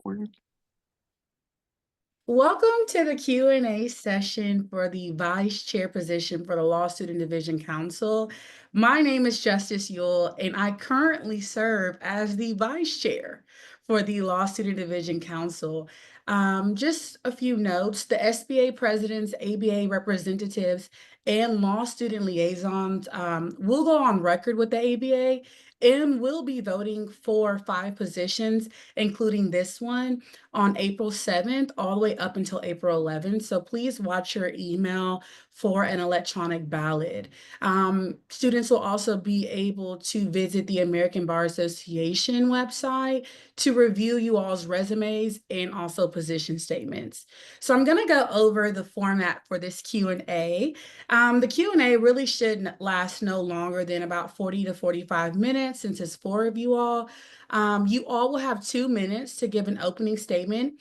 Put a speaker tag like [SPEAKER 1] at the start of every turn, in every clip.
[SPEAKER 1] Welcome to the Q&A session for the Vice Chair position for the Law Student Division Council. My name is Justice Yuille, and I currently serve as the Vice Chair for the Law Student Division Council. Just a few notes: the SBA presidents, ABA representatives, and law student liaisons will go on record with the ABA and will be voting for 5 positions, including this one, on April 7th, all the way up until April 11th. So please watch your email for an electronic ballot. Students will also be able to visit the American Bar Association website to review you all's resumes and also position statements. So I'm going to go over the format for this Q&A. The Q&A really should last no longer than about 40 to 45 minutes since it's 4 of you all. You all will have 2 minutes to give an opening statement,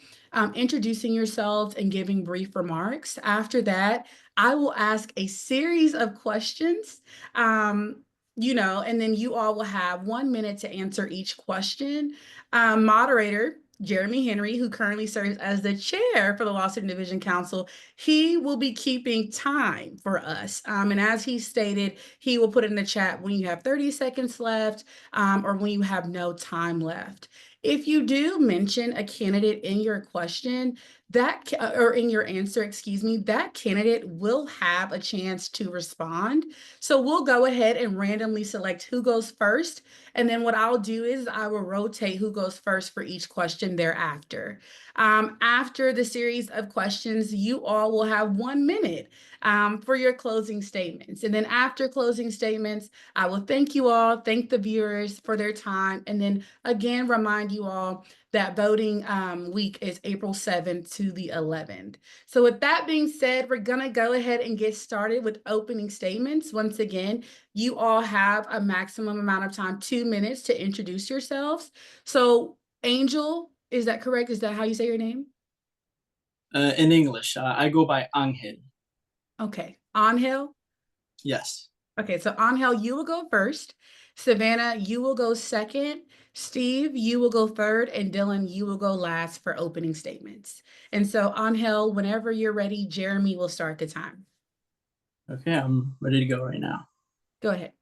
[SPEAKER 1] introducing yourselves and giving brief remarks. After that, I will ask a series of questions, and then you all will have 1 minute to answer each question. Moderator Jeremee Henry, who currently serves as the chair for the Law Student Division Council, he will be keeping time for us. And as he stated, he will put in the chat when you have 30 seconds left, or when you have no time left. If you do mention a candidate in your question, or in your answer, that candidate will have a chance to respond. So we'll go ahead and randomly select who goes first. And then what I'll do is I will rotate who goes first for each question thereafter. After the series of questions, you all will have 1 minute for your closing statements. And then after closing statements, I will thank you all, thank the viewers for their time, and then again remind you all that voting week is April 7th to the 11th. So with that being said, we're going to go ahead and get started with opening statements. Once again, you all have a maximum amount of time, 2 minutes, to introduce yourselves. So Angel, is that correct? Is that how you say your name?
[SPEAKER 2] In English, I go by Angel.
[SPEAKER 1] Okay, Angel?
[SPEAKER 2] Yes.
[SPEAKER 1] Okay, so Angel, you will go first. Savannah, you will go second. Steve, you will go third. And Dylan, you will go last for opening statements. And so Angel, whenever you're ready, Jeremee will start the time.
[SPEAKER 2] Okay, I'm ready to go right now.
[SPEAKER 1] Go ahead.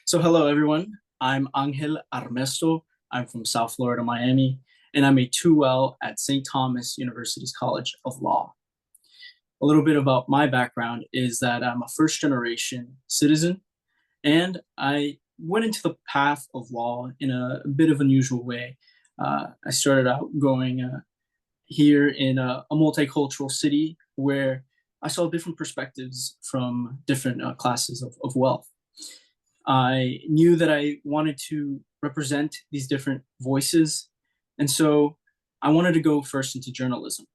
[SPEAKER 2] So hello, everyone. I'm Angel Armesto. I'm from South Florida, Miami, and I'm a 2L at St. Thomas University's College of Law. A little bit about my background is that I'm a first-generation citizen, and I went into the path of law in a bit of an unusual way. I started out going here in a multicultural city where I saw different perspectives from different classes of wealth. I knew that I wanted to represent these different voices, and so I wanted to go first into journalism.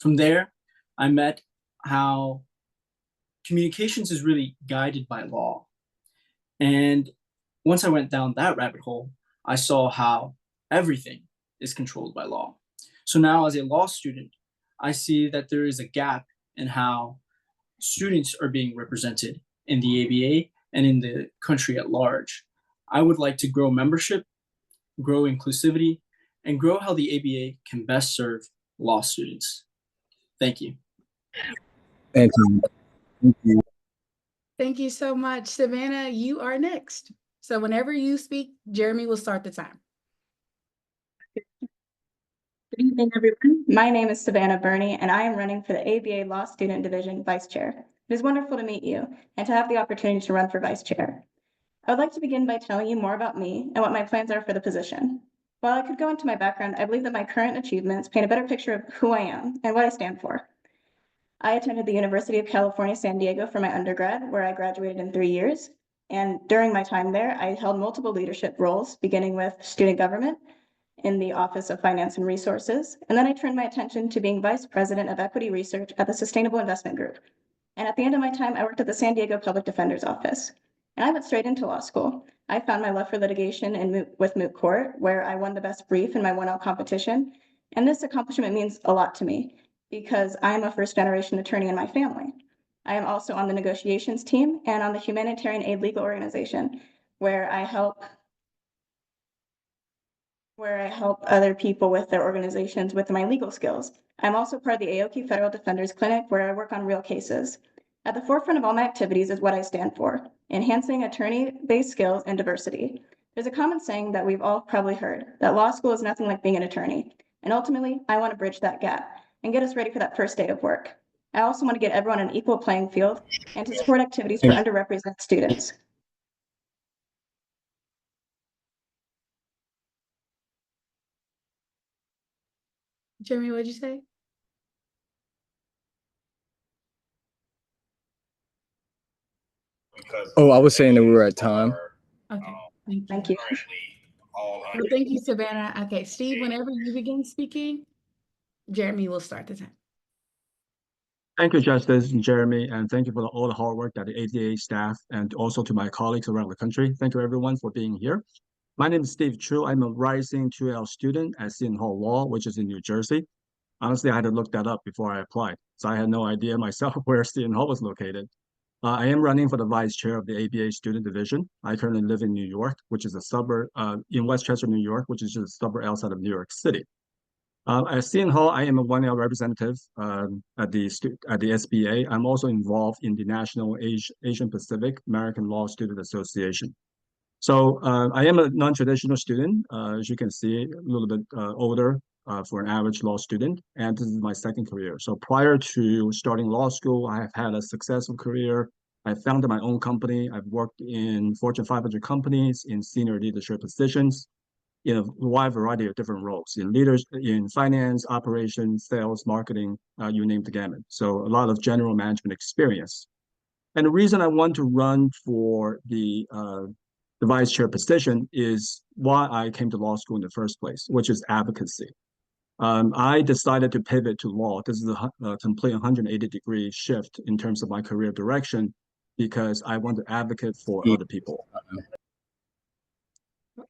[SPEAKER 2] From there, I met how communications is really guided by law. And once I went down that rabbit hole, I saw how everything is controlled by law. So now as a law student, I see that there is a gap in how students are being represented in the ABA and in the country at large. I would like to grow membership, grow inclusivity, and grow how the ABA can best serve law students. Thank you.
[SPEAKER 3] Thank you. Thank you.
[SPEAKER 1] Thank you so much. Savannah, you are next. So whenever you speak, Jeremee will start the time.
[SPEAKER 4] Good evening, everyone. My name is Savannah Burney, and I am running for the ABA Law Student Division Vice Chair. It is wonderful to meet you and to have the opportunity to run for Vice Chair. I would like to begin by telling you more about me and what my plans are for the position. While I could go into my background, I believe that my current achievements paint a better picture of who I am and what I stand for. I attended the University of California, San Diego for my undergrad, where I graduated in 3 years. And during my time there, I held multiple leadership roles, beginning with student government in the Office of Finance and Resources. And then I turned my attention to being Vice President of Equity Research at the Sustainable Investment Group. And at the end of my time, I worked at the San Diego Public Defender's Office. And I went straight into law school. I found my love for litigation with moot court, where I won the best brief in my 1L competition. And this accomplishment means a lot to me because I'm a first-generation attorney in my family. I am also on the negotiations team and on the humanitarian aid legal organization, where I help where I help other people with their organizations with my legal skills. I'm also part of the Aoki Federal Defenders Clinic, where I work on real cases. At the forefront of all my activities is what I stand for, enhancing attorney-based skills and diversity. There's a common saying that we've all probably heard, that law school is nothing like being an attorney. And ultimately, I want to bridge that gap and get us ready for that first day of work. I also want to get everyone an equal playing field and to support activities for underrepresented students.
[SPEAKER 1] Jeremee, what'd you say?
[SPEAKER 3] Oh, I was saying that we were at time.
[SPEAKER 1] Okay, thank you.
[SPEAKER 4] Thank you.
[SPEAKER 1] Well, thank you, Savannah. Okay, Steve, whenever you begin speaking, Jeremee will start the time.
[SPEAKER 5] Thank you, Justice and Jeremy, and thank you for all the hard work that the ADA staff and also to my colleagues around the country. Thank you, everyone, for being here. My name is Steve Chu. I'm a rising 2L student at Seton Hall Law, which is in New Jersey. Honestly, I had to look that up before I applied, so I had no idea myself where Seton Hall was located. I am running for the vice chair of the ABA student division. I currently live in New York, which is a suburb in Westchester, New York, which is just a suburb outside of New York City. At Seton Hall, I am a 1L representative at the SBA. I'm also involved in the National Asian Pacific American Law Student Association. So I am a non-traditional student, as you can see, a little bit older for an average law student, and this is my second career. So prior to starting law school, I have had a successful career. I founded my own company. I've worked in Fortune 500 companies in senior leadership positions in a wide variety of different roles in in finance, operations, sales, marketing, you name the gamut. So a lot of general management experience. And the reason I want to run for the vice chair position is why I came to law school in the first place, which is advocacy. I decided to pivot to law. This is a complete 180-degree shift in terms of my career direction because I want to advocate for other people.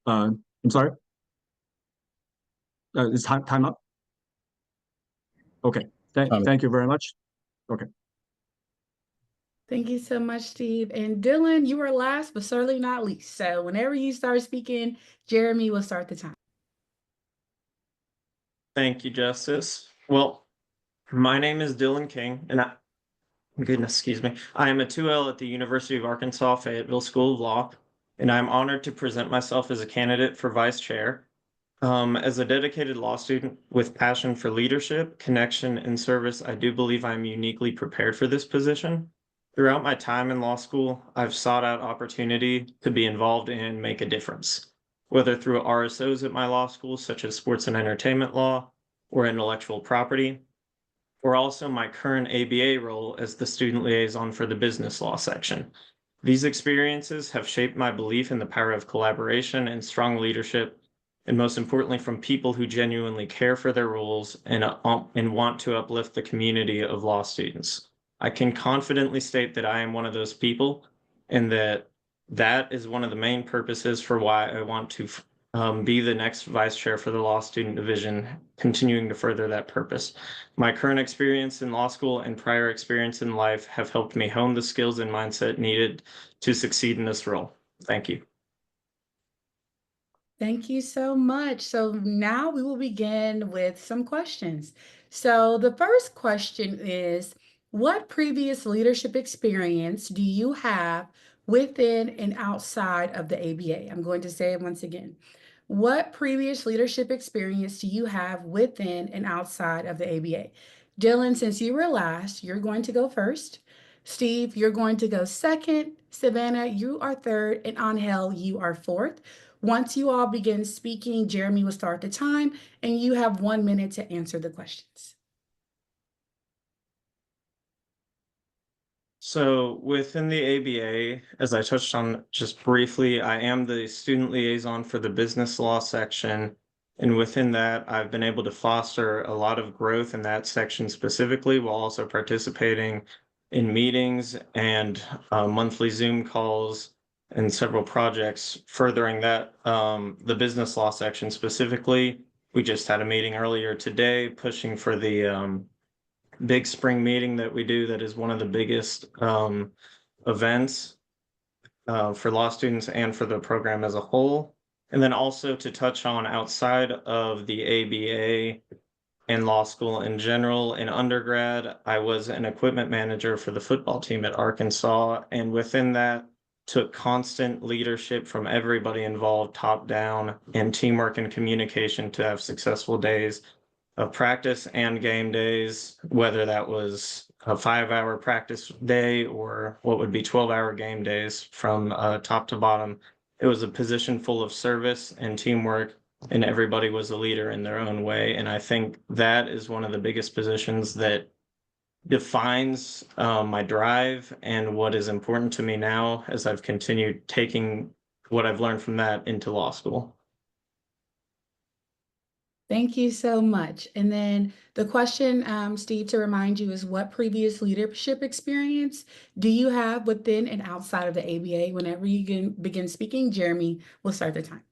[SPEAKER 5] I'm sorry? Is time up? Okay, thank you very much. Okay.
[SPEAKER 1] Thank you so much, Steve. And Dylan, you are last, but certainly not least. So whenever you start speaking, Jeremee will start the time.
[SPEAKER 6] Thank you, Justice. Well, my name is Dylan King, and excuse me. I am a 2L at the University of Arkansas Fayetteville School of Law, and I'm honored to present myself as a candidate for vice chair. As a dedicated law student with passion for leadership, connection, and service, I do believe I'm uniquely prepared for this position. Throughout my time in law school, I've sought out opportunity to be involved and make a difference, whether through RSOs at my law school, such as sports and entertainment law or intellectual property, or also my current ABA role as the student liaison for the business law section. These experiences have shaped my belief in the power of collaboration and strong leadership, and most importantly, from people who genuinely care for their roles and want to uplift the community of law students. I can confidently state that I am one of those people, and that is one of the main purposes for why I want to be the next vice chair for the law student division, continuing to further that purpose. My current experience in law school and prior experience in life have helped me hone the skills and mindset needed to succeed in this role. Thank you.
[SPEAKER 1] Thank you so much. So now we will begin with some questions. So the first question is, what previous leadership experience do you have within and outside of the ABA? I'm going to say it once again. What previous leadership experience do you have within and outside of the ABA? Dylan, since you were last, you're going to go first. Steve, you're going to go second. Savannah, you are third. And Angel, you are fourth. Once you all begin speaking, Jeremee will start the time, and you have 1 minute to answer the questions.
[SPEAKER 6] So within the ABA, as I touched on just briefly, I am the student liaison for the business law section. And within that, I've been able to foster a lot of growth in that section specifically, while also participating in meetings and monthly Zoom calls and several projects furthering that, the business law section specifically. We just had a meeting earlier today pushing for the big spring meeting that we do that is one of the biggest events for law students and for the program as a whole. And then also to touch on outside of the ABA and law school in general, in undergrad, I was an equipment manager for the football team at Arkansas. And within that, took constant leadership from everybody involved, top down, and teamwork and communication to have successful days of practice and game days, whether that was a 5-hour practice day or what would be 12-hour game days from top to bottom. It was a position full of service and teamwork, and everybody was a leader in their own way. And I think that is one of the biggest positions that defines my drive and what is important to me now as I've continued taking what I've learned from that into law school.
[SPEAKER 1] Thank you so much. And then the question, Steve, to remind you is what previous leadership experience do you have within and outside of the ABA? Whenever you can begin speaking, Jeremee will start the time.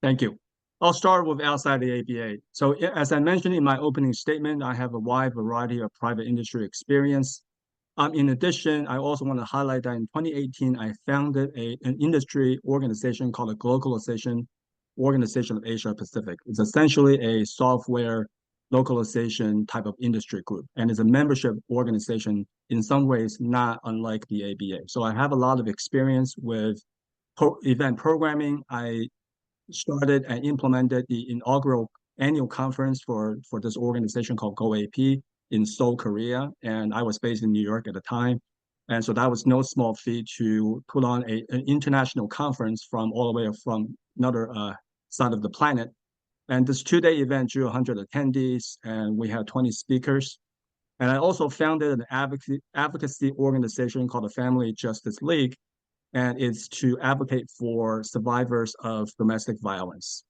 [SPEAKER 5] Thank you. I'll start with outside the ABA. So as I mentioned in my opening statement, I have a wide variety of private industry experience. In addition, I also want to highlight that in 2018, I founded an industry organization called the Globalization Organization of Asia Pacific. It's essentially a software localization type of industry group, and it's a membership organization in some ways not unlike the ABA. So I have a lot of experience with event programming. I started and implemented the inaugural annual conference for this organization called GoAP in Seoul, Korea, and I was based in New York at the time. And so that was no small feat to put on an international conference from all the way from another side of the planet. And this 2-day event drew 100 attendees, and we had 20 speakers. And I also founded an advocacy organization called the Family Justice League, and it's to advocate for survivors of domestic violence.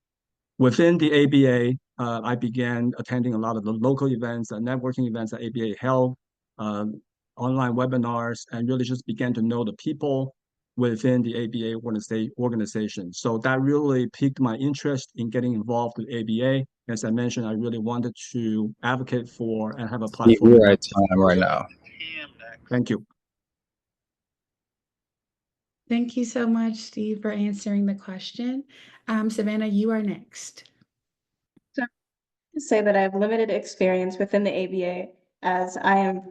[SPEAKER 5] Within the ABA, I began attending a lot of the local events and networking events that ABA held, online webinars, and really just began to know the people within the ABA organization. So that really piqued my interest in getting involved with ABA. As I mentioned, I really wanted to advocate for and have a platform.
[SPEAKER 3] We're at time right now.
[SPEAKER 5] Thank you.
[SPEAKER 1] Thank you so much, Steve, for answering the question. Savannah, you are next.
[SPEAKER 4] Say that I have limited experience within the ABA as I am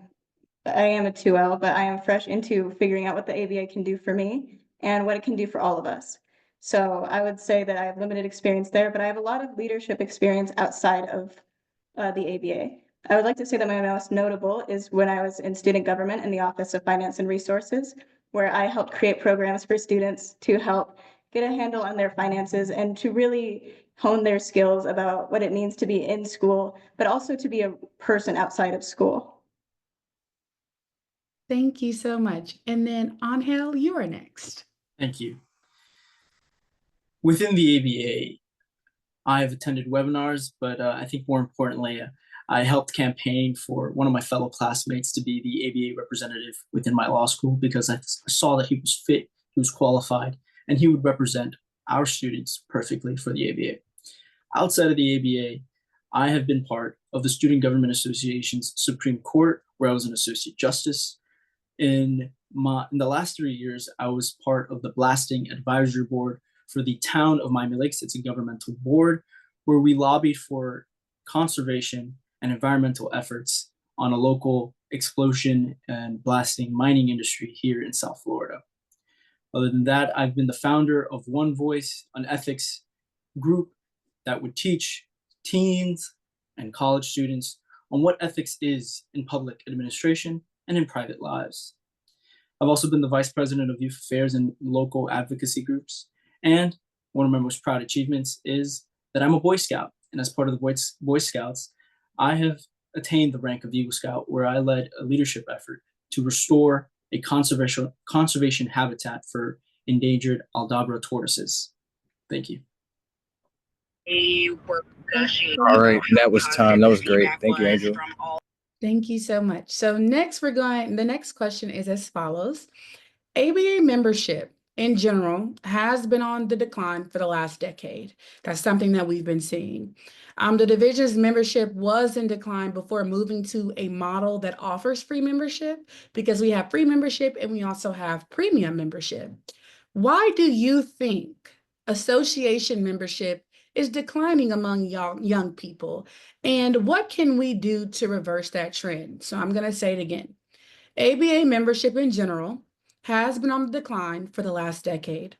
[SPEAKER 4] a 2L, but I am fresh into figuring out what the ABA can do for me and what it can do for all of us. So I would say that I have limited experience there, but I have a lot of leadership experience outside of the ABA. I would like to say that my most notable is when I was in student government in the Office of Finance and Resources, where I helped create programs for students to help get a handle on their finances and to really hone their skills about what it means to be in school, but also to be a person outside of school.
[SPEAKER 1] Thank you so much. And then Angel, you are next.
[SPEAKER 2] Thank you. Within the ABA, I've attended webinars, but I think more importantly, I helped campaign for one of my fellow classmates to be the ABA representative within my law school because I saw that he was fit, he was qualified, and he would represent our students perfectly for the ABA. Outside of the ABA, I have been part of the Student Government Association's Supreme Court, where I was an associate justice. In the last 3 years, I was part of the Blasting Advisory Board for the town of Miami Lakes. It's a governmental board where we lobbied for conservation and environmental efforts on a local explosion and blasting mining industry here in South Florida. Other than that, I've been the founder of One Voice, an ethics group that would teach teens and college students on what ethics is in public administration and in private lives. I've also been the vice president of youth affairs and local advocacy groups. And one of my most proud achievements is that I'm a Boy Scout. And as part of the Boy Scouts, I have attained the rank of Eagle Scout, where I led a leadership effort to restore a conservation habitat for endangered Aldabra tortoises. Thank you.
[SPEAKER 3] All right, that was time. That was great. Thank you, Angel.
[SPEAKER 1] Thank you so much. So next the next question is as follows. ABA membership in general has been on the decline for the last decade. That's something that we've been seeing. The division's membership was in decline before moving to a model that offers free membership, because we have free membership and we also have premium membership. Why do you think association membership is declining among young people? And what can we do to reverse that trend? So I'm going to say it again. ABA membership in general has been on the decline for the last decade.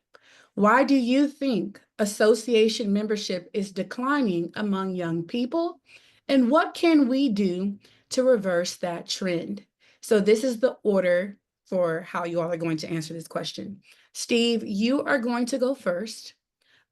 [SPEAKER 1] Why do you think association membership is declining among young people? And what can we do to reverse that trend? So this is the order for how you all are going to answer this question. Steve, you are going to go first.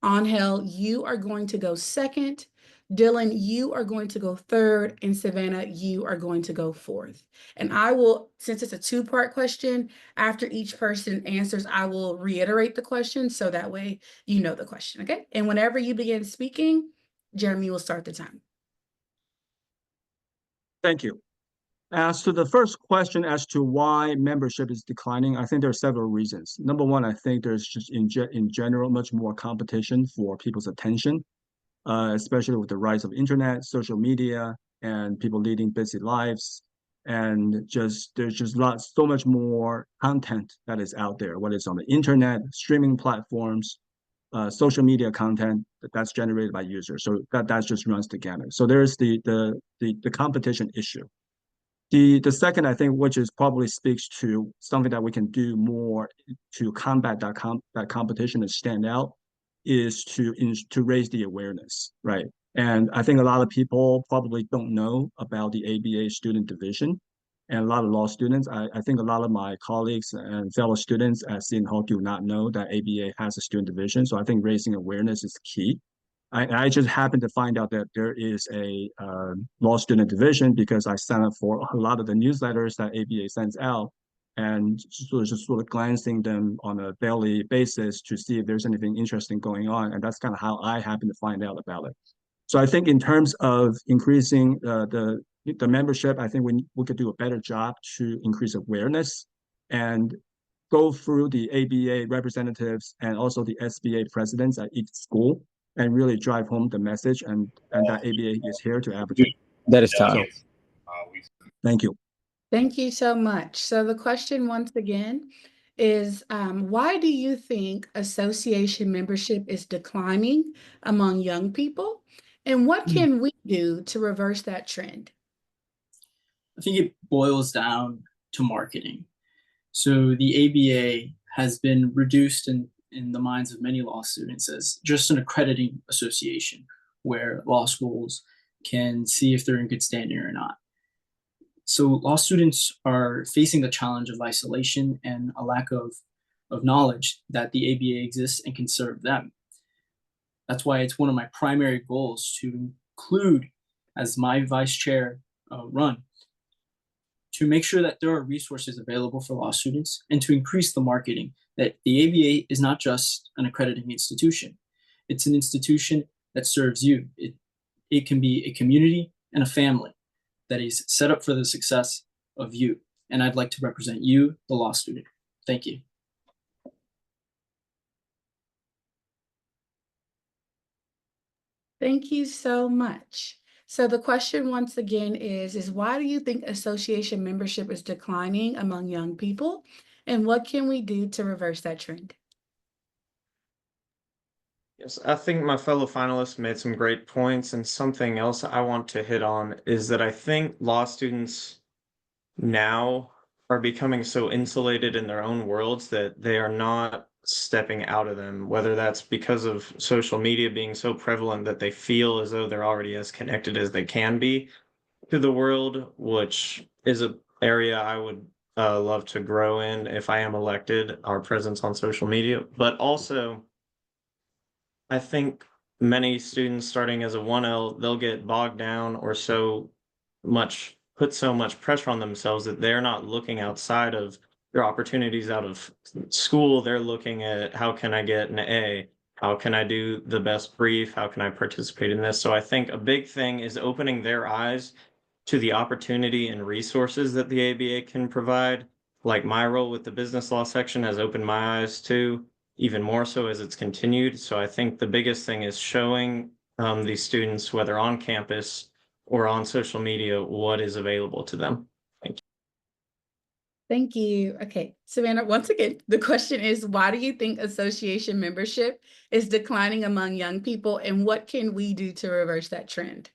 [SPEAKER 1] Angel, you are going to go second. Dylan, you are going to go third. And Savannah, you are going to go fourth. And I will, since it's a two-part question, after each person answers, I will reiterate the question so that way you know the question, okay? And whenever you begin speaking, Jeremee will start the time.
[SPEAKER 5] Thank you. As to the first question as to why membership is declining, I think there are several reasons. Number one, I think there's just in general much more competition for people's attention, especially with the rise of internet, social media, and people leading busy lives. And there's just so much more content that is out there, whether it's on the internet, streaming platforms, social media content that's generated by users. So that just runs the gamut. So there's the competition issue. The second, I think, which is probably speaks to something that we can do more to combat that competition and stand out, is to raise the awareness, right? And I think a lot of people probably don't know about the ABA student division, and a lot of law students. I think a lot of my colleagues and fellow students at Seton Hall do not know that ABA has a student division. So I think raising awareness is key. I just happened to find out that there is a law student division because I signed up for a lot of the newsletters that ABA sends out, and just sort of glancing them on a daily basis to see if there's anything interesting going on. And that's kind of how I happened to find out about it. So I think in terms of increasing the membership, I think we could do a better job to increase awareness and go through the ABA representatives and also the SBA presidents at each school and really drive home the message and that ABA is here to advocate.
[SPEAKER 3] That is time.
[SPEAKER 5] Thank you.
[SPEAKER 1] Thank you so much. So the question once again is, why do you think association membership is declining among young people? And what can we do to reverse that trend?
[SPEAKER 2] I think it boils down to marketing. So the ABA has been reduced in the minds of many law students as just an accrediting association where law schools can see if they're in good standing or not. So law students are facing the challenge of isolation and a lack of knowledge that the ABA exists and can serve them. That's why it's one of my primary goals to include, as my vice chair run, to make sure that there are resources available for law students and to increase the marketing that the ABA is not just an accrediting institution. It's an institution that serves you. It can be a community and a family that is set up for the success of you. And I'd like to represent you, the law student. Thank you.
[SPEAKER 1] Thank you so much. So the question once again is why do you think association membership is declining among young people? And what can we do to reverse that trend?
[SPEAKER 6] Yes, I think my fellow finalists made some great points, and something else I want to hit on is that I think law students now are becoming so insulated in their own worlds that they are not stepping out of them, whether that's because of social media being so prevalent that they feel as though they're already as connected as they can be to the world, which is an area I would love to grow in if I am elected, our presence on social media. But also, I think many students starting as a 1L, they'll get bogged down or put so much pressure on themselves that they're not looking outside of their opportunities out of school. They're looking at, how can I get an A? How can I do the best brief? How can I participate in this? So I think a big thing is opening their eyes to the opportunity and resources that the ABA can provide. Like my role with the business law section has opened my eyes to, even more so as it's continued. So I think the biggest thing is showing these students, whether on campus or on social media, what is available to them. Thank you.
[SPEAKER 1] Thank you. Okay, Savannah, once again, the question is, why do you think association membership is declining among young people, and what can we do to reverse that trend?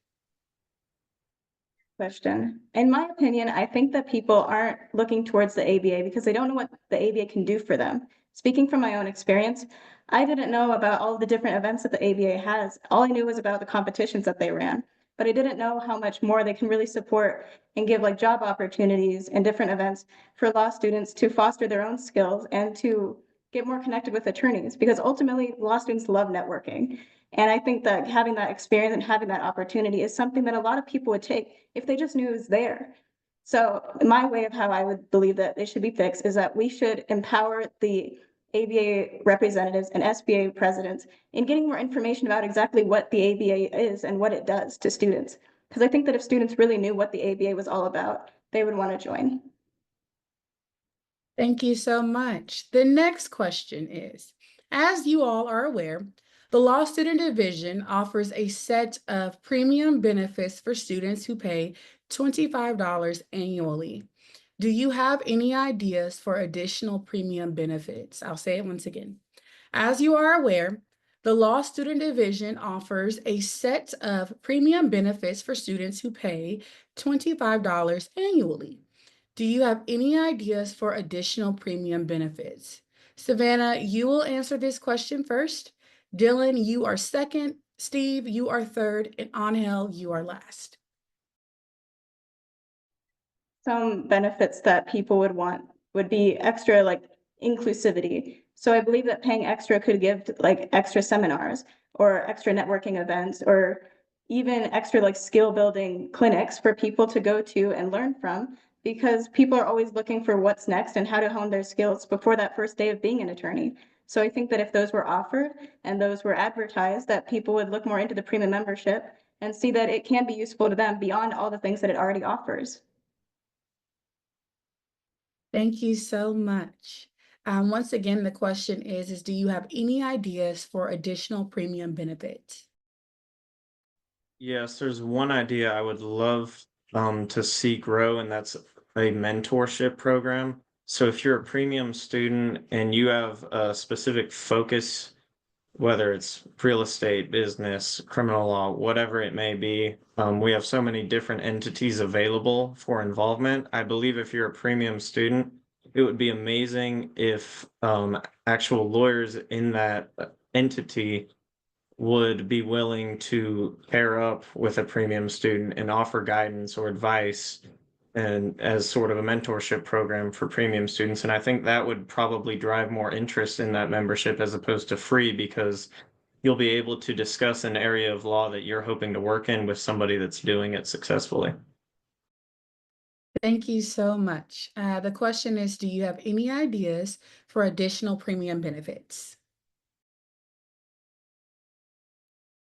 [SPEAKER 4] Question. In my opinion, I think that people aren't looking towards the ABA because they don't know what the ABA can do for them. Speaking from my own experience, I didn't know about all the different events that the ABA has. All I knew was about the competitions that they ran, but I didn't know how much more they can really support and give like job opportunities and different events for law students to foster their own skills and to get more connected with attorneys, because ultimately law students love networking. And I think that having that experience and having that opportunity is something that a lot of people would take if they just knew it was there. So my way of how I would believe that it should be fixed is that we should empower the ABA representatives and SBA presidents in getting more information about exactly what the ABA is and what it does to students. Because I think that if students really knew what the ABA was all about, they would want to join.
[SPEAKER 1] Thank you so much. The next question is, as you all are aware, the Law Student Division offers a set of premium benefits for students who pay $25 annually. Do you have any ideas for additional premium benefits? I'll say it once again. As you are aware, the Law Student Division offers a set of premium benefits for students who pay $25 annually. Do you have any ideas for additional premium benefits? Savannah, you will answer this question first. Dylan, you are second. Steve, you are third. And Angel, you are last.
[SPEAKER 4] Some benefits that people would want would be extra like inclusivity. So I believe that paying extra could give like extra seminars or extra networking events or even extra like skill building clinics for people to go to and learn from, because people are always looking for what's next and how to hone their skills before that first day of being an attorney. So I think that if those were offered and those were advertised, that people would look more into the premium membership and see that it can be useful to them beyond all the things that it already offers.
[SPEAKER 1] Thank you so much. Once again, the question is do you have any ideas for additional premium benefits?
[SPEAKER 6] Yes, there's one idea I would love to see grow, and that's a mentorship program. So if you're a premium student and you have a specific focus, whether it's real estate, business, criminal law, whatever it may be, we have so many different entities available for involvement. I believe if you're a premium student, it would be amazing if actual lawyers in that entity would be willing to pair up with a premium student and offer guidance or advice and as sort of a mentorship program for premium students. And I think that would probably drive more interest in that membership as opposed to free, because you'll be able to discuss an area of law that you're hoping to work in with somebody that's doing it successfully.
[SPEAKER 1] Thank you so much. The question is, do you have any ideas for additional premium benefits?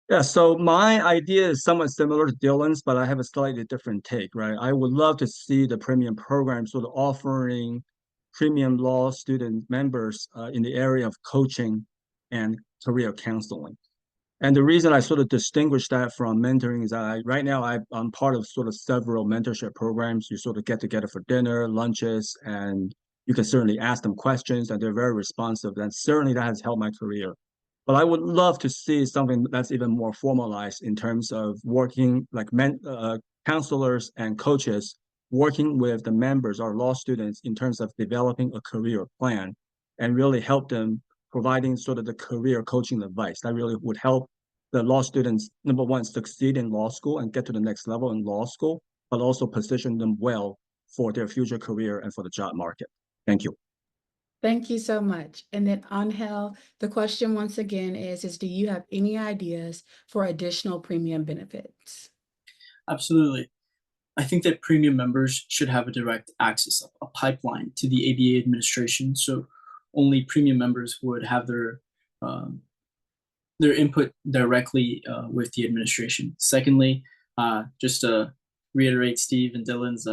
[SPEAKER 5] Yeah, so my idea is somewhat similar to Dylan's, but I have a slightly different take, right? I would love to see the premium program sort of offering premium law student members in the area of coaching and career counseling. And the reason I sort of distinguish that from mentoring is right now I'm part of sort of several mentorship programs. You sort of get together for dinner, lunches, and you can certainly ask them questions, and they're very responsive. And certainly that has helped my career. But I would love to see something that's even more formalized in terms of working like counselors and coaches working with the members or law students in terms of developing a career plan and really help them providing sort of the career coaching advice that really would help the law students, number one, succeed in law school and get to the next level in law school, but also position them well for their future career and for the job market. Thank you.
[SPEAKER 1] Thank you so much. And then Angel, the question once again is do you have any ideas for additional premium benefits?
[SPEAKER 2] Absolutely. I think that premium members should have a direct access, a pipeline to the ABA administration. So only premium members would have their input directly with the administration. Secondly, just to reiterate Steve and Dylan's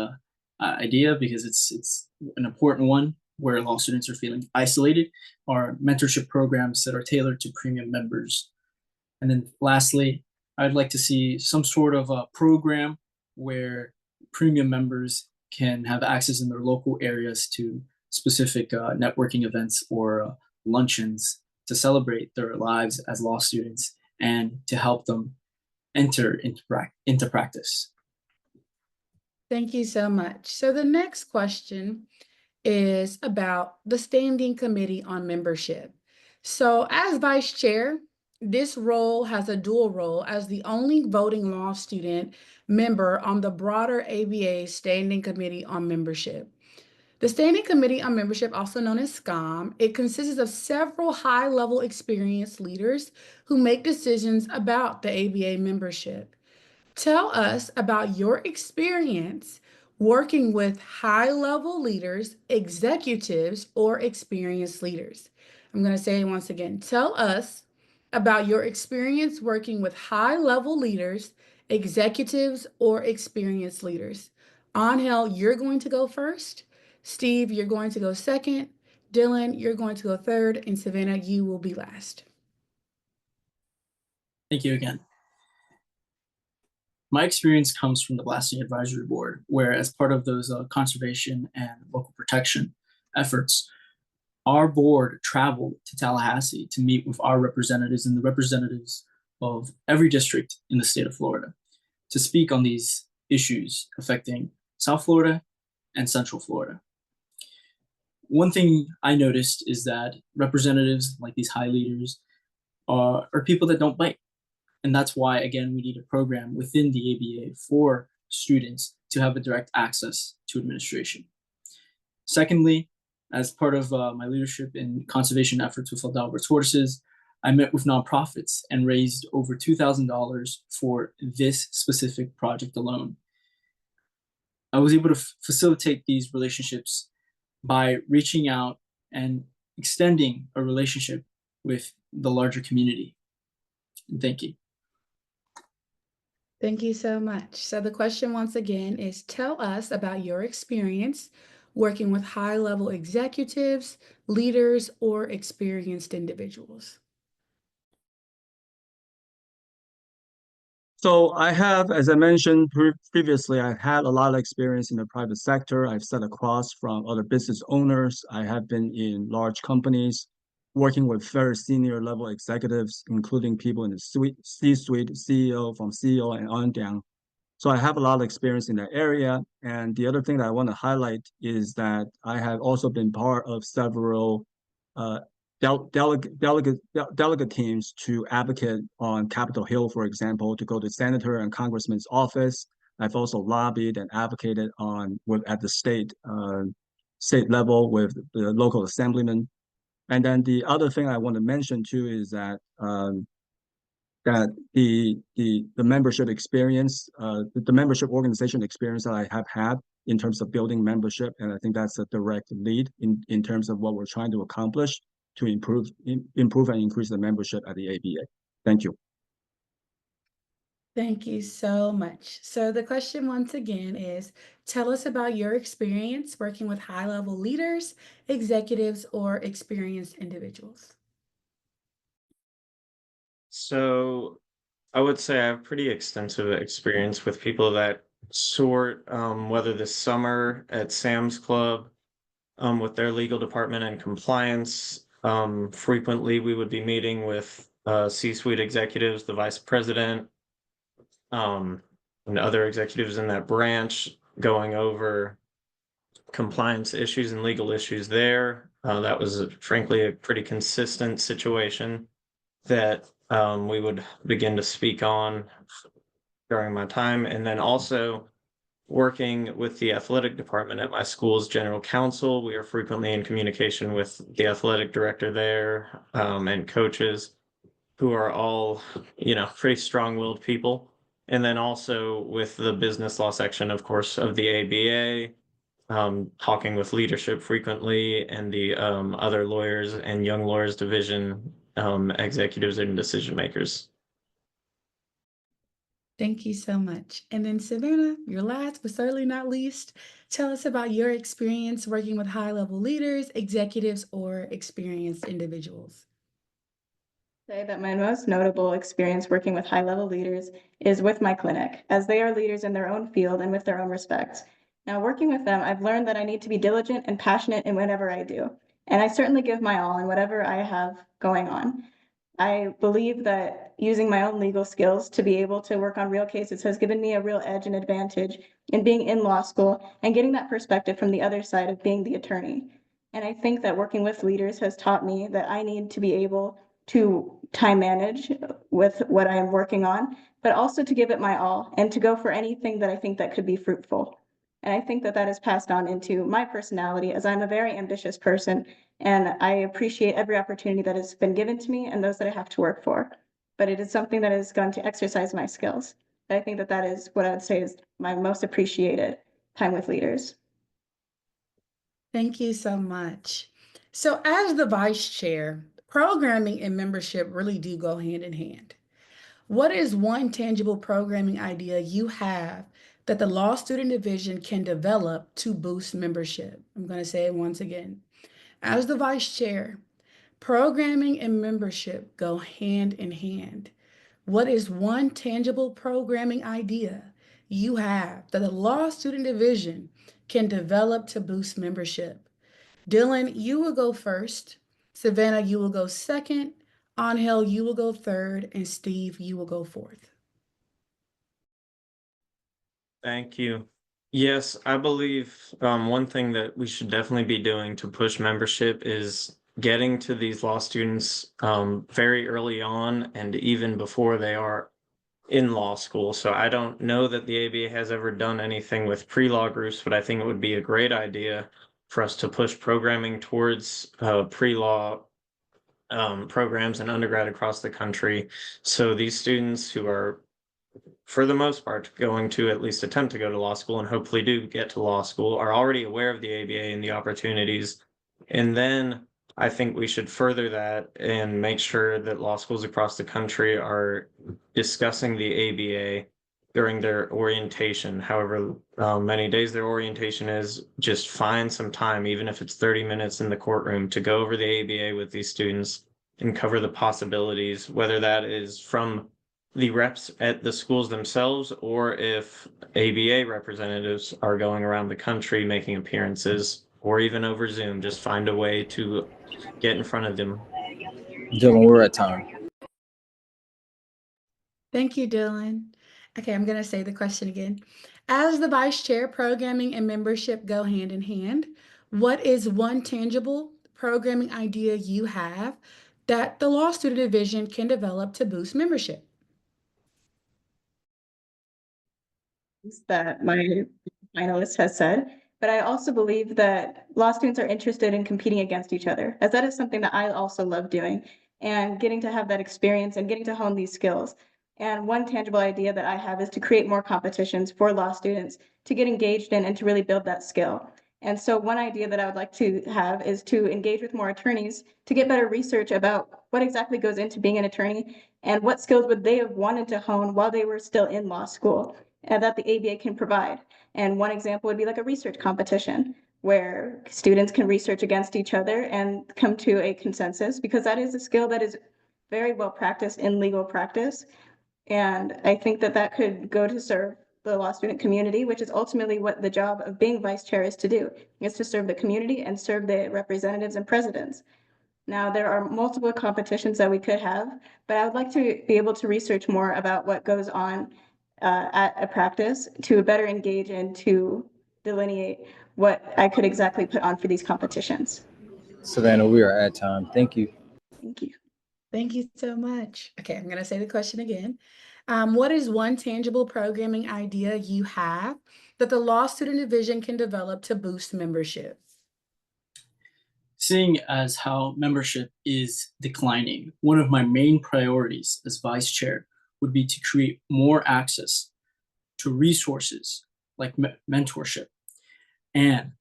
[SPEAKER 2] idea, because it's an important one where law students are feeling isolated, are mentorship programs that are tailored to premium members. And then lastly, I'd like to see some sort of a program where premium members can have access in their local areas to specific networking events or luncheons to celebrate their lives as law students and to help them enter into practice.
[SPEAKER 1] Thank you so much. So the next question is about the Standing Committee on Membership. So as Vice Chair, this role has a dual role as the only voting law student member on the broader ABA Standing Committee on Membership. The Standing Committee on Membership, also known as SCOM, it consists of several high-level experienced leaders who make decisions about the ABA membership. Tell us about your experience working with high-level leaders, executives, or experienced leaders. I'm going to say it once again. Tell us about your experience working with high-level leaders, executives, or experienced leaders. Angel, you're going to go first. Steve, you're going to go second. Dylan, you're going to go third. And Savannah, you will be last.
[SPEAKER 2] Thank you again. My experience comes from the Blasting Advisory Board, where as part of those conservation and local protection efforts, our board traveled to Tallahassee to meet with our representatives and the representatives of every district in the state of Florida to speak on these issues affecting South Florida and Central Florida. One thing I noticed is that representatives like these high leaders are people that don't bite. And that's why, again, we need a program within the ABA for students to have a direct access to administration. Secondly, as part of my leadership in conservation efforts with Aldalbert tortoises, I met with nonprofits and raised over $2,000 for this specific project alone. I was able to facilitate these relationships by reaching out and extending a relationship with the larger community. Thank you.
[SPEAKER 1] Thank you so much. So the question once again is, tell us about your experience working with high-level executives, leaders, or experienced individuals.
[SPEAKER 5] So I have, as I mentioned previously, I've had a lot of experience in the private sector. I've sat across from other business owners. I have been in large companies, working with very senior level executives, including people in the C-suite, CEO, from CEO and on down. So I have a lot of experience in that area. And the other thing that I want to highlight is that I have also been part of several delegate teams to advocate on Capitol Hill, for example, to go to senator and congressman's office. I've also lobbied and advocated at the state level with the local assemblymen. And then the other thing I want to mention too is that the membership experience, the membership organization experience that I have had in terms of building membership, and I think that's a direct lead in terms of what we're trying to accomplish to improve and increase the membership at the ABA. Thank you.
[SPEAKER 1] Thank you so much. So the question once again is, tell us about your experience working with high-level leaders, executives, or experienced individuals.
[SPEAKER 6] So I would say I have pretty extensive experience with people that sort, whether this summer at Sam's Club, with their legal department and compliance. Frequently, we would be meeting with C-suite executives, the vice president, and other executives in that branch, going over compliance issues and legal issues there. That was frankly a pretty consistent situation that we would begin to speak on during my time. And then also working with the athletic department at my school's general counsel. We are frequently in communication with the athletic director there, and coaches who are all, pretty strong-willed people. And then also with the business law section, of course, of the ABA, talking with leadership frequently, and the other lawyers and young lawyers division, executives and decision makers.
[SPEAKER 1] Thank you so much. And then Savannah, your last but certainly not least, tell us about your experience working with high-level leaders, executives, or experienced individuals.
[SPEAKER 4] Say that my most notable experience working with high-level leaders is with my clinic, as they are leaders in their own field and with their own respects. Now, working with them, I've learned that I need to be diligent and passionate in whatever I do. And I certainly give my all in whatever I have going on. I believe that using my own legal skills to be able to work on real cases has given me a real edge and advantage in being in law school and getting that perspective from the other side of being the attorney. And I think that working with leaders has taught me that I need to be able to time manage with what I am working on, but also to give it my all and to go for anything that I think that could be fruitful. And I think that that is passed on into my personality, as I'm a very ambitious person and I appreciate every opportunity that has been given to me and those that I have to work for. But it is something that is going to exercise my skills. But I think that that is what I would say is my most appreciated time with leaders.
[SPEAKER 1] Thank you so much. So, as the vice chair, programming and membership really do go hand in hand. What is one tangible programming idea you have that the Law Student Division can develop to boost membership? I'm going to say it once again. As the vice chair, programming and membership go hand in hand. What is one tangible programming idea you have that the Law Student Division can develop to boost membership? Dylan, you will go first. Savannah, you will go second. Angel, you will go third. And Steve, you will go fourth.
[SPEAKER 6] Thank you. Yes, I believe one thing that we should definitely be doing to push membership is getting to these law students very early on and even before they are in law school. So I don't know that the ABA has ever done anything with pre-law groups, but I think it would be a great idea for us to push programming towards pre-law programs in undergrad across the country. So these students who are, for the most part, going to at least attempt to go to law school and hopefully do get to law school are already aware of the ABA and the opportunities. And then I think we should further that and make sure that law schools across the country are discussing the ABA during their orientation, however many days their orientation is. Just find some time, even if it's 30 minutes in the courtroom, to go over the ABA with these students and cover the possibilities, whether that is from the reps at the schools themselves, or if ABA representatives are going around the country making appearances, or even over Zoom. Just find a way to get in front of them.
[SPEAKER 3] Dylan, we're at time.
[SPEAKER 1] Thank you, Dylan. Okay, I'm going to say the question again. As the vice chair, programming and membership go hand in hand. What is one tangible programming idea you have that the Law Student Division can develop to boost membership?
[SPEAKER 4] That my finalist has said, but I also believe that law students are interested in competing against each other, as that is something that I also love doing and getting to have that experience and getting to hone these skills. And one tangible idea that I have is to create more competitions for law students to get engaged in and to really build that skill. And so one idea that I would like to have is to engage with more attorneys to get better research about what exactly goes into being an attorney and what skills would they have wanted to hone while they were still in law school. That the ABA can provide. And one example would be like a research competition where students can research against each other and come to a consensus, because that is a skill that is very well practiced in legal practice. And I think that that could go to serve the law student community, which is ultimately what the job of being vice chair is to do, is to serve the community and serve the representatives and presidents. Now, there are multiple competitions that we could have, but I would like to be able to research more about what goes on at a practice to better engage and to delineate what I could exactly put on for these competitions.
[SPEAKER 3] Savannah, we are at time. Thank you.
[SPEAKER 4] Thank you.
[SPEAKER 1] Thank you so much. Okay, I'm going to say the question again. What is one tangible programming idea you have that the Law Student Division can develop to boost membership?
[SPEAKER 2] Seeing as how membership is declining, one of my main priorities as vice chair would be to create more access to resources like mentorship. And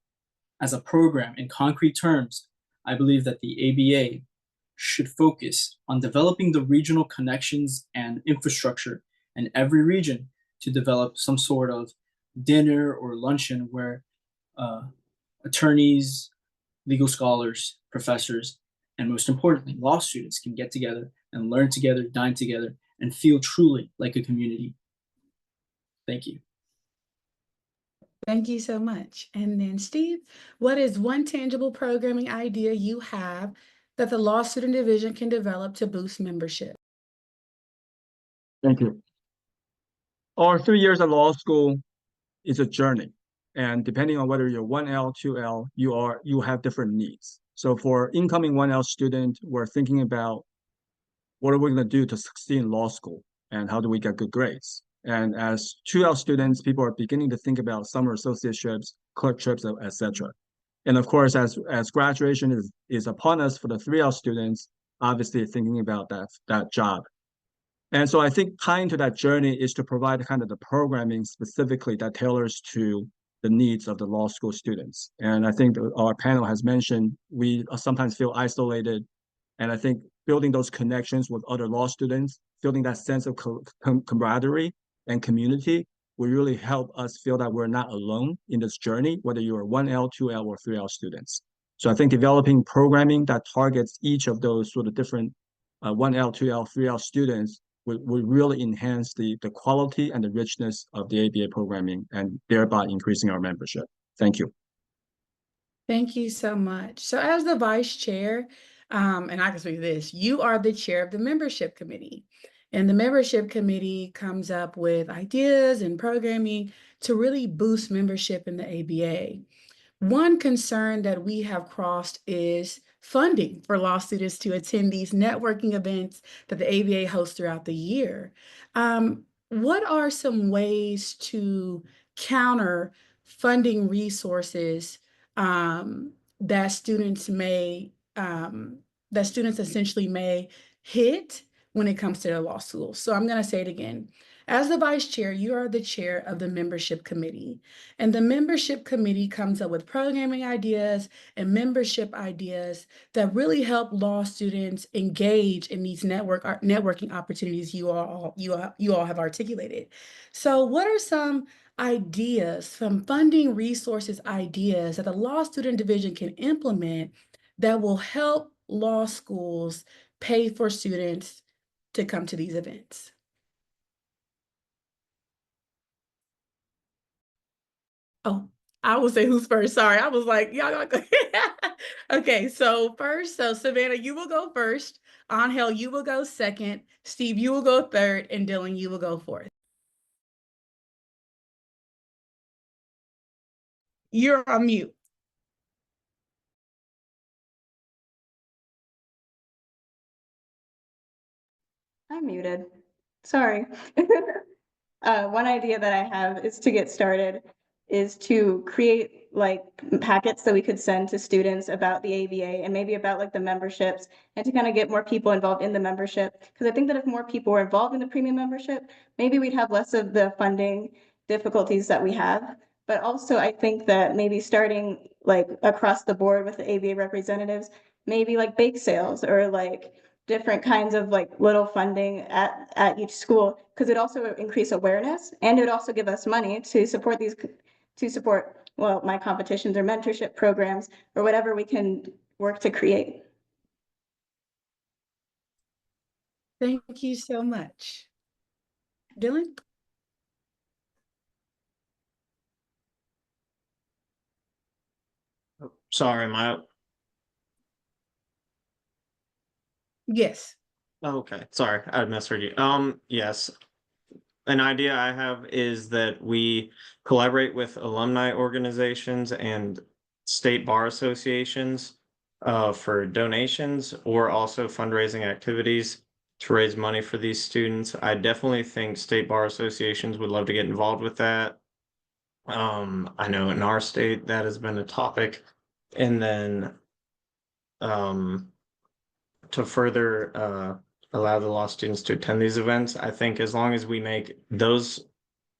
[SPEAKER 2] as a program, in concrete terms, I believe that the ABA should focus on developing the regional connections and infrastructure in every region to develop some sort of dinner or luncheon where attorneys, legal scholars, professors, and most importantly, law students can get together and learn together, dine together, and feel truly like a community. Thank you.
[SPEAKER 1] Thank you so much. And then Steve, what is one tangible programming idea you have that the Law Student Division can develop to boost membership?
[SPEAKER 5] Thank you. Our 3 years at law school is a journey. And depending on whether you're 1L, 2L, you have different needs. So for incoming 1L student, we're thinking about what are we going to do to succeed in law school and how do we get good grades? And as 2L students, people are beginning to think about summer associateships, clerkships, etc. And of course, as graduation is upon us for the 3L students, obviously thinking about that job. And so I think tying to that journey is to provide kind of the programming specifically that tailors to the needs of the law school students. And I think our panel has mentioned we sometimes feel isolated. And I think building those connections with other law students, building that sense of camaraderie and community will really help us feel that we're not alone in this journey, whether you're 1L, 2L, or 3L students. So I think developing programming that targets each of those sort of different 1L, 2L, 3L students will really enhance the quality and the richness of the ABA programming and thereby increasing our membership. Thank you.
[SPEAKER 1] Thank you so much. So as the vice chair, and I can speak to this, you are the chair of the membership committee. And the membership committee comes up with ideas and programming to really boost membership in the ABA. One concern that we have crossed is funding for law students to attend these networking events that the ABA hosts throughout the year. What are some ways to counter funding resources that students essentially may hit when it comes to their law school? So I'm going to say it again. As the vice chair, you are the chair of the membership committee, and the membership committee comes up with programming ideas and membership ideas that really help law students engage in these networking opportunities you all have articulated. So what are some ideas, some funding resources ideas that the Law Student Division can implement that will help law schools pay for students to come to these events? Oh, I will say who's first. Sorry, I was like, y'all go. Okay, so first, so Savannah, you will go first. Angel, you will go second. Steve, you will go third. And Dylan, you will go fourth. You're on mute.
[SPEAKER 4] I'm muted. Sorry. One idea that I have is to get started is to create like packets that we could send to students about the ABA and maybe about like the memberships and to kind of get more people involved in the membership. Because I think that if more people were involved in the premium membership, maybe we'd have less of the funding difficulties that we have. But also I think that maybe starting like across the board with the ABA representatives, maybe like bake sales or like different kinds of like little funding at each school, because it also increase awareness and it would also give us money to support well, my competitions or mentorship programs or whatever we can work to create.
[SPEAKER 1] Thank you so much. Dylan?
[SPEAKER 6] Sorry, my
[SPEAKER 1] Yes.
[SPEAKER 6] okay. Sorry, I misheard you. Yes. An idea I have is that we collaborate with alumni organizations and state bar associations for donations or also fundraising activities to raise money for these students. I definitely think state bar associations would love to get involved with that. I know in our state that has been a topic. And then to further allow the law students to attend these events, I think as long as we make those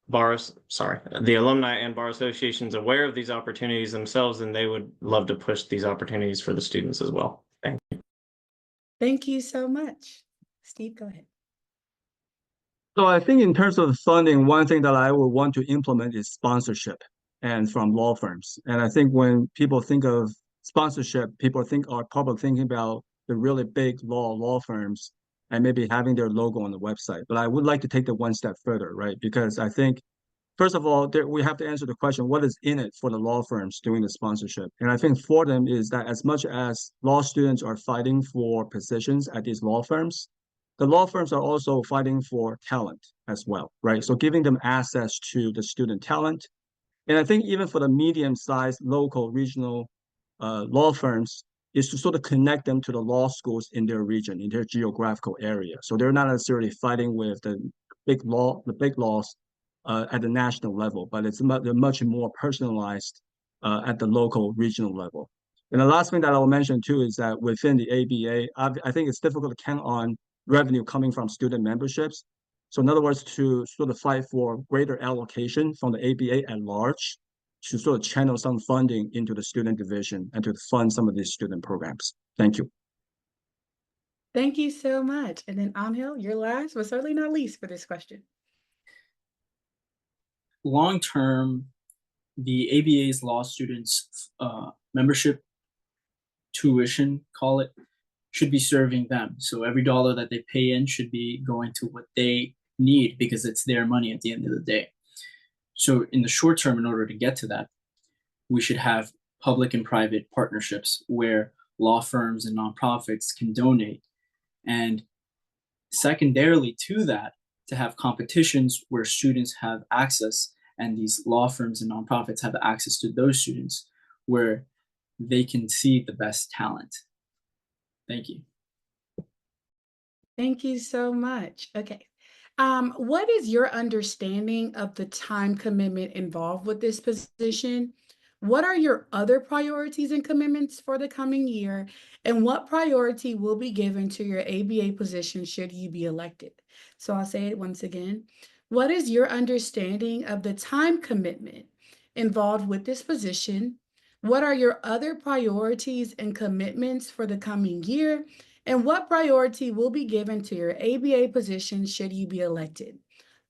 [SPEAKER 6] the alumni and bar associations aware of these opportunities themselves, then they would love to push these opportunities for the students as well. Thank you.
[SPEAKER 1] Thank you so much. Steve, go ahead.
[SPEAKER 5] So I think in terms of funding, one thing that I would want to implement is sponsorship and from law firms. And I think when people think of sponsorship, people are probably thinking about the really big law firms and maybe having their logo on the website. But I would like to take it one step further, right? Because I think first of all, we have to answer the question, what is in it for the law firms doing the sponsorship? And I think for them is that as much as law students are fighting for positions at these law firms, the law firms are also fighting for talent as well, right? So giving them access to the student talent. And I think even for the medium-sized local regional law firms is to sort of connect them to the law schools in their region, in their geographical area. So they're not necessarily fighting with the big laws at the national level, but they're much more personalized at the local regional level. And the last thing that I will mention too is that within the ABA, I think it's difficult to count on revenue coming from student memberships. So in other words, to sort of fight for greater allocation from the ABA at large, to sort of channel some funding into the student division and to fund some of these student programs. Thank you.
[SPEAKER 1] Thank you so much. And then Angel, you're last, but certainly not least for this question.
[SPEAKER 2] Long term, the ABA's law students' membership tuition, call it, should be serving them. So every dollar that they pay in should be going to what they need because it's their money at the end of the day. So in the short term, in order to get to that, we should have public and private partnerships where law firms and nonprofits can donate. And secondarily to that, to have competitions where students have access and these law firms and nonprofits have access to those students where they can see the best talent. Thank you.
[SPEAKER 1] Thank you so much. Okay. What is your understanding of the time commitment involved with this position? What are your other priorities and commitments for the coming year? And what priority will be given to your ABA position should you be elected? So I'll say it once again. What is your understanding of the time commitment involved with this position? What are your other priorities and commitments for the coming year? And what priority will be given to your ABA position should you be elected?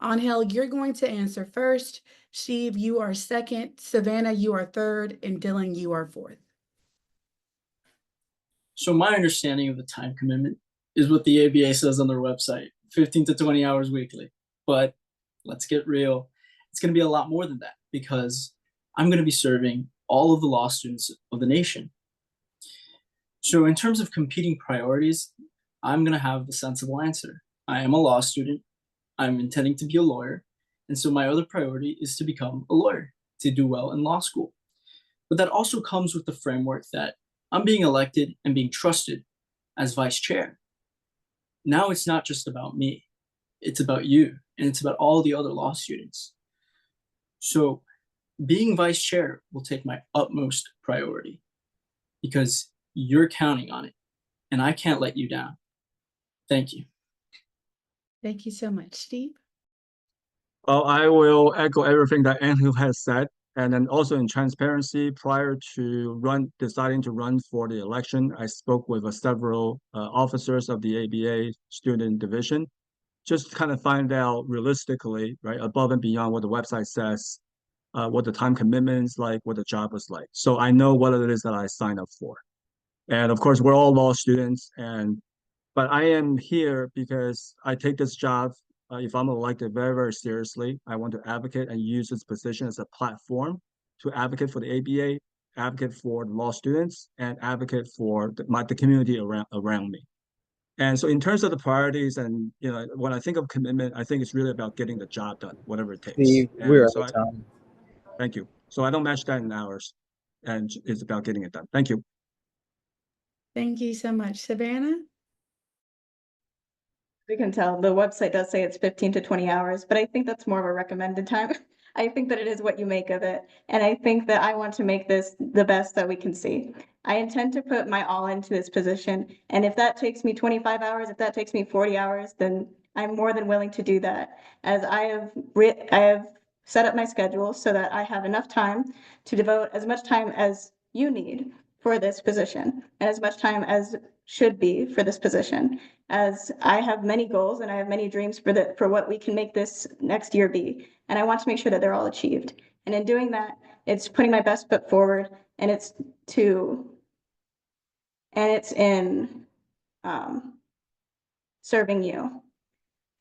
[SPEAKER 1] Angel, you're going to answer first. Steve, you are second. Savannah, you are third. And Dylan, you are fourth.
[SPEAKER 2] So my understanding of the time commitment is what the ABA says on their website, 15 to 20 hours weekly. But let's get real. It's going to be a lot more than that because I'm going to be serving all of the law students of the nation. So in terms of competing priorities, I'm going to have the sensible answer. I am a law student. I'm intending to be a lawyer. And so my other priority is to become a lawyer, to do well in law school. But that also comes with the framework that I'm being elected and being trusted as vice chair. Now it's not just about me. It's about you, and it's about all the other law students. So being vice chair will take my utmost priority because you're counting on it, and I can't let you down. Thank you.
[SPEAKER 1] Thank you so much, Steve.
[SPEAKER 5] Well, I will echo everything that Angel has said. And then also in transparency, prior to deciding to run for the election, I spoke with several officers of the ABA student division, just to kind of find out realistically, right, above and beyond what the website says, what the time commitment is like, what the job is like. So I know what it is that I signed up for. And of course, we're all law students, but I am here because I take this job, if I'm elected, very, very seriously. I want to advocate and use this position as a platform to advocate for the ABA, advocate for the law students, and advocate for the community around me. And so in terms of the priorities and, when I think of commitment, I think it's really about getting the job done, whatever it takes.
[SPEAKER 3] Steve, we're out of time.
[SPEAKER 5] Thank you. So I don't match that in hours, and it's about getting it done. Thank you.
[SPEAKER 1] Thank you so much. Savannah?
[SPEAKER 4] We can tell the website does say it's 15 to 20 hours, but I think that's more of a recommended time. I think that it is what you make of it. And I think that I want to make this the best that we can see. I intend to put my all into this position. And if that takes me 25 hours, if that takes me 40 hours, then I'm more than willing to do that. As I have set up my schedule so that I have enough time to devote as much time as you need for this position and as much time as should be for this position, as I have many goals and I have many dreams for what we can make this next year be. And I want to make sure that they're all achieved. And in doing that, it's putting my best foot forward, and it's in serving you.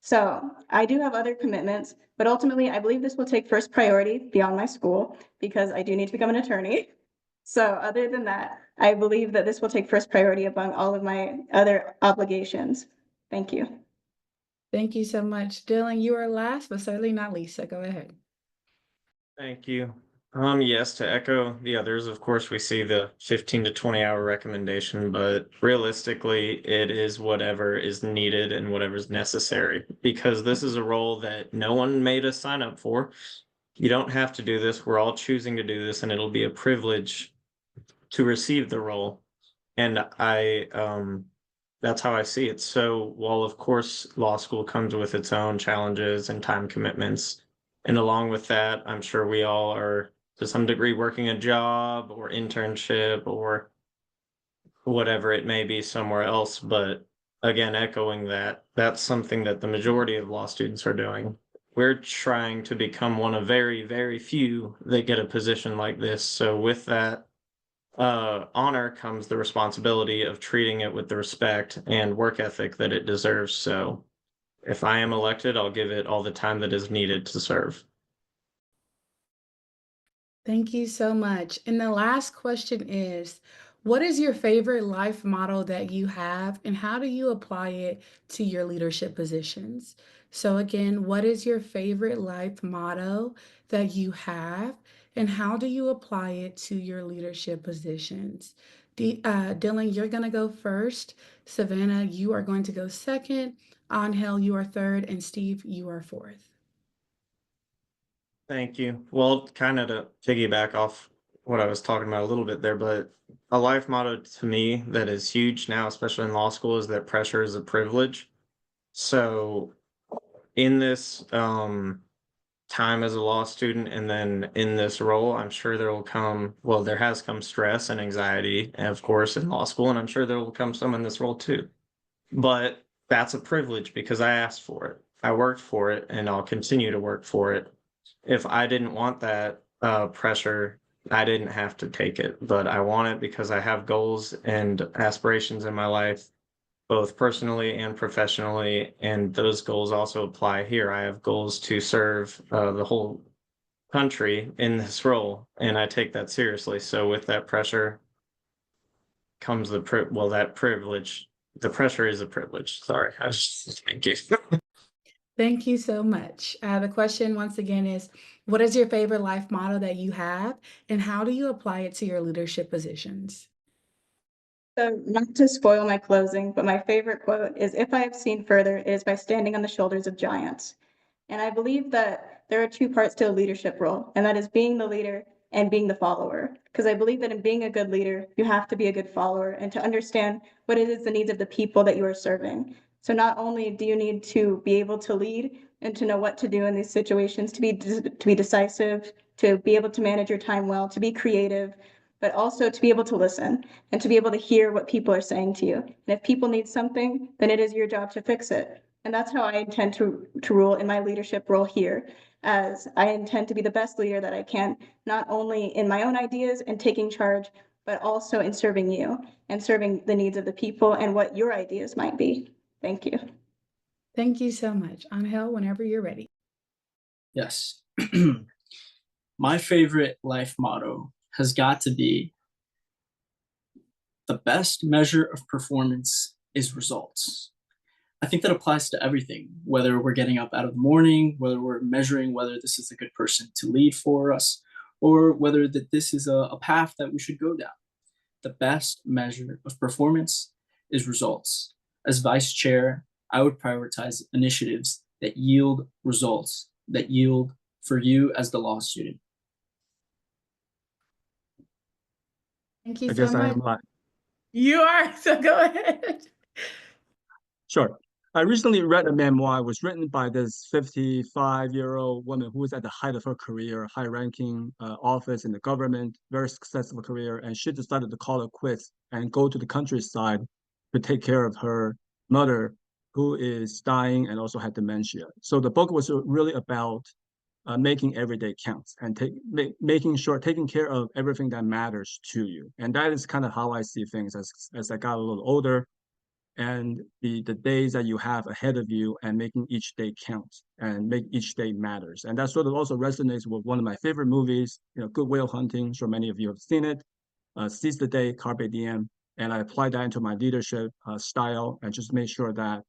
[SPEAKER 4] So I do have other commitments, but ultimately I believe this will take first priority beyond my school because I do need to become an attorney. So other than that, I believe that this will take first priority among all of my other obligations. Thank you.
[SPEAKER 1] Thank you so much. Dylan, you are last, but certainly not least, so go ahead.
[SPEAKER 6] Thank you. Yes, to echo the others, of course, we see the 15 to 20 hour recommendation, but realistically, it is whatever is needed and whatever's necessary because this is a role that no one made us sign up for. You don't have to do this. We're all choosing to do this, and it'll be a privilege to receive the role. And that's how I see it. So while of course law school comes with its own challenges and time commitments, and along with that, I'm sure we all are to some degree working a job or internship or whatever it may be somewhere else. But again, echoing that, that's something that the majority of law students are doing. We're trying to become one of very, very few that get a position like this. So with that honor comes the responsibility of treating it with the respect and work ethic that it deserves. So if I am elected, I'll give it all the time that is needed to serve.
[SPEAKER 1] Thank you so much. And the last question is, what is your favorite life motto that you have, and how do you apply it to your leadership positions? So again, what is your favorite life motto that you have, and how do you apply it to your leadership positions? Dylan, you're going to go first. Savannah, you are going to go second. Angel, you are third. And Steve, you are fourth.
[SPEAKER 6] Thank you. Well, kind of to piggyback off what I was talking about a little bit there, but a life motto to me that is huge now, especially in law school, is that pressure is a privilege. So in this time as a law student and then in this role, I'm sure there will come, well, there has come stress and anxiety, of course, in law school, and I'm sure there will come some in this role too. But that's a privilege because I asked for it. I worked for it and I'll continue to work for it. If I didn't want that pressure, I didn't have to take it, but I want it because I have goals and aspirations in my life, both personally and professionally. And those goals also apply here. I have goals to serve the whole country in this role, and I take that seriously. So with that pressure comes that privilege. The pressure is a privilege. Sorry, thank you.
[SPEAKER 1] Thank you so much. The question once again is, what is your favorite life motto that you have, and how do you apply it to your leadership positions?
[SPEAKER 4] So not to spoil my closing, but my favorite quote is, "If I have seen further, it is by standing on the shoulders of giants." And I believe that there are two parts to a leadership role, and that is being the leader and being the follower. Because I believe that in being a good leader, you have to be a good follower and to understand what it is the needs of the people that you are serving. So not only do you need to be able to lead and to know what to do in these situations, to be decisive, to be able to manage your time well, to be creative, but also to be able to listen and to be able to hear what people are saying to you. And if people need something, then it is your job to fix it. And that's how I intend to rule in my leadership role here, as I intend to be the best leader that I can, not only in my own ideas and taking charge, but also in serving you and serving the needs of the people and what your ideas might be. Thank you.
[SPEAKER 1] Thank you so much. Angel, whenever you're ready.
[SPEAKER 2] Yes. My favorite life motto has got to be, the best measure of performance is results. I think that applies to everything, whether we're getting up out of the morning, whether we're measuring whether this is a good person to lead for us, or whether that this is a path that we should go down. The best measure of performance is results. As vice chair, I would prioritize initiatives that yield results, that yield for you as the law student.
[SPEAKER 1] Thank you
[SPEAKER 5] I
[SPEAKER 1] so
[SPEAKER 5] guess I
[SPEAKER 1] much.
[SPEAKER 5] am like,
[SPEAKER 1] You are, so go ahead.
[SPEAKER 5] sure. I recently read a memoir. It was written by this 55-year-old woman who was at the height of her career, high-ranking office in the government, very successful career, and she decided to call it quits and go to the countryside to take care of her mother, who is dying and also had dementia. So the book was really about making every day counts and taking care of everything that matters to you. And that is kind of how I see things as I got a little older. and the days that you have ahead of you and making each day count and make each day matters. And that sort of also resonates with one of my favorite movies, Good Will Hunting. I'm sure many of you have seen it. Seize the day, carpe diem. And I apply that into my leadership style and just make sure that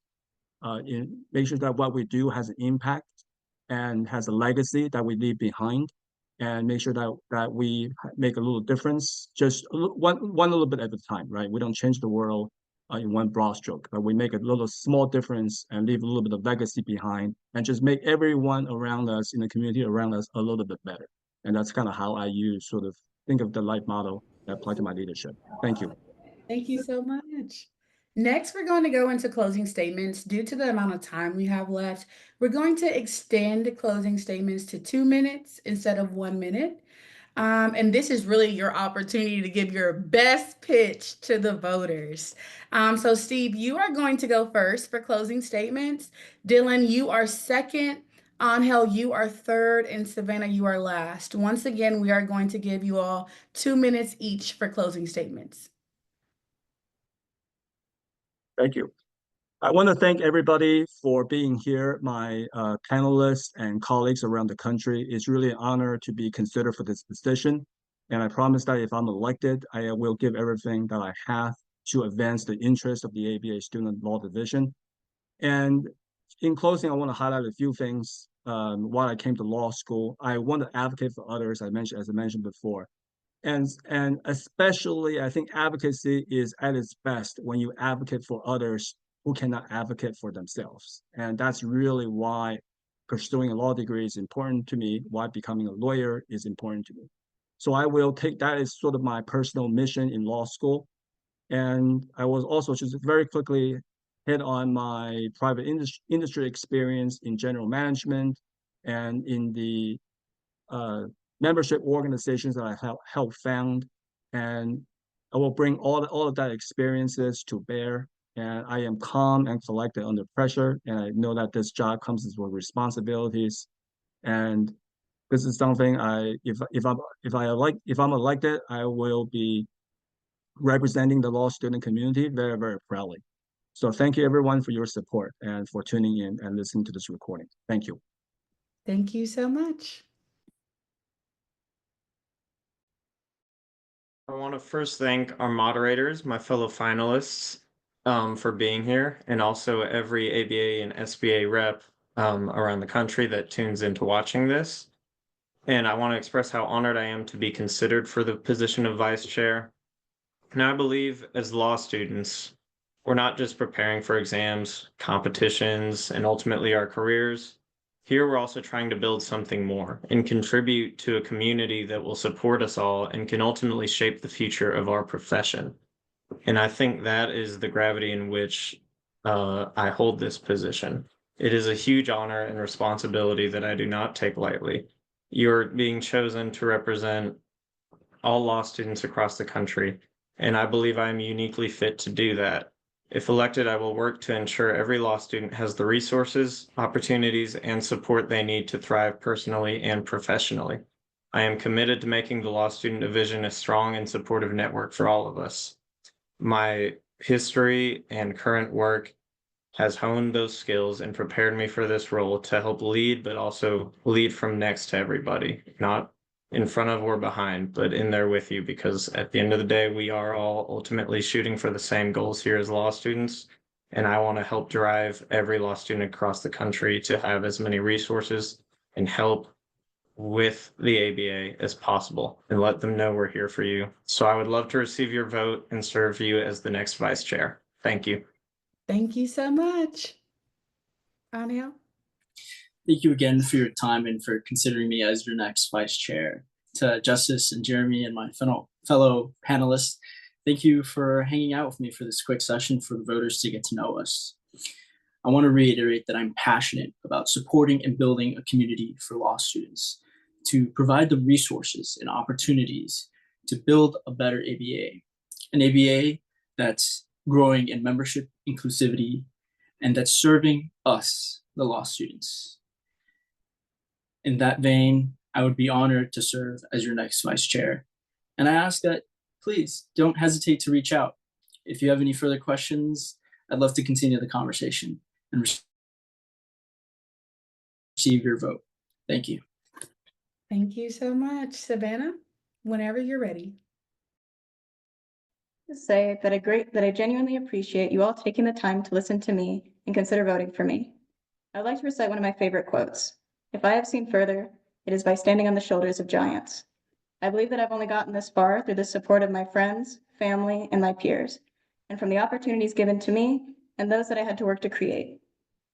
[SPEAKER 5] what we do has an impact and has a legacy that we leave behind, and make sure that we make a little difference, just one little bit at a time, right? We don't change the world in one broad stroke, but we make a little small difference and leave a little bit of legacy behind, and just make everyone around us in the community around us a little bit better. And that's kind of how I think of the life model that apply to my leadership. Thank you.
[SPEAKER 1] Thank you so much. Next, we're going to go into closing statements. Due to the amount of time we have left, we're going to extend the closing statements to 2 minutes instead of 1 minute. And this is really your opportunity to give your best pitch to the voters. So Steve, you are going to go first for closing statements. Dylan, you are second. Angel, you are third. And Savannah, you are last. Once again, we are going to give you all 2 minutes each for closing statements.
[SPEAKER 5] Thank you. I want to thank everybody for being here, my panelists and colleagues around the country. It's really an honor to be considered for this position. And I promise that if I'm elected, I will give everything that I have to advance the interests of the ABA Student Law Division. And in closing, I want to highlight a few things. Why I came to law school. I want to advocate for others, as I mentioned before. And especially, I think advocacy is at its best when you advocate for others who cannot advocate for themselves. And that's really why pursuing a law degree is important to me, why becoming a lawyer is important to me. So I will take that as sort of my personal mission in law school. And I was also just very quickly hit on my private industry experience in general management and in the membership organizations that I helped found, and I will bring all of that experiences to bear. And I am calm and collected under pressure, and I know that this job comes with responsibilities. And this is something if I'm elected, I will be representing the law student community very, very proudly. So thank you everyone for your support and for tuning in and listening to this recording. Thank you.
[SPEAKER 1] Thank you so much.
[SPEAKER 6] I want to first thank our moderators, my fellow finalists, for being here, and also every ABA and SBA rep around the country that tunes into watching this. And I want to express how honored I am to be considered for the position of vice chair. And I believe as law students, we're not just preparing for exams, competitions, and ultimately our careers. Here, we're also trying to build something more and contribute to a community that will support us all and can ultimately shape the future of our profession. And I think that is the gravity in which I hold this position. It is a huge honor and responsibility that I do not take lightly. You're being chosen to represent all law students across the country, and I believe I am uniquely fit to do that. If elected, I will work to ensure every law student has the resources, opportunities, and support they need to thrive personally and professionally. I am committed to making the Law Student Division a strong and supportive network for all of us. My history and current work has honed those skills and prepared me for this role to help lead, but also lead from next to everybody, not in front of or behind, but in there with you, because at the end of the day, we are all ultimately shooting for the same goals here as law students. And I want to help drive every law student across the country to have as many resources and help with the ABA as possible, and let them know we're here for you. So I would love to receive your vote and serve you as the next vice chair. Thank you.
[SPEAKER 1] Thank you so much. Angel?
[SPEAKER 2] Thank you again for your time and for considering me as your next vice chair. To Justice and Jeremee and my fellow panelists, thank you for hanging out with me for this quick session for the voters to get to know us. I want to reiterate that I'm passionate about supporting and building a community for law students, to provide the resources and opportunities to build a better ABA, an ABA that's growing in membership inclusivity and that's serving us, the law students. In that vein, I would be honored to serve as your next vice chair. And I ask that please don't hesitate to reach out. If you have any further questions, I'd love to continue the conversation and receive your vote. Thank you.
[SPEAKER 1] Thank you so much. Savannah, whenever you're ready.
[SPEAKER 4] To say that I genuinely appreciate you all taking the time to listen to me and consider voting for me. I would like to recite one of my favorite quotes. If I have seen further, it is by standing on the shoulders of giants. I believe that I've only gotten this far through the support of my friends, family, and my peers, and from the opportunities given to me and those that I had to work to create.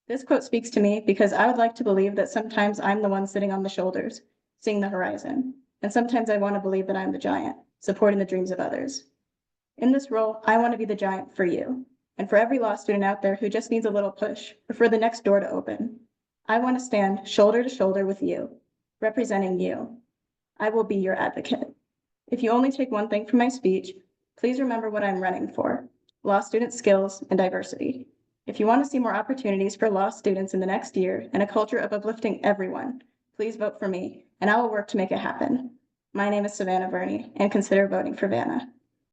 [SPEAKER 4] This quote speaks to me because I would like to believe that sometimes I'm the one sitting on the shoulders, seeing the horizon, and sometimes I want to believe that I'm the giant, supporting the dreams of others. In this role, I want to be the giant for you, and for every law student out there who just needs a little push, or for the next door to open. I want to stand shoulder to shoulder with you, representing you. I will be your advocate. If you only take one thing from my speech, please remember what I'm running for: law student skills and diversity. If you want to see more opportunities for law students in the next year and a culture of uplifting everyone, please vote for me, and I will work to make it happen. My name is Savannah Burney, and consider voting for Vanna.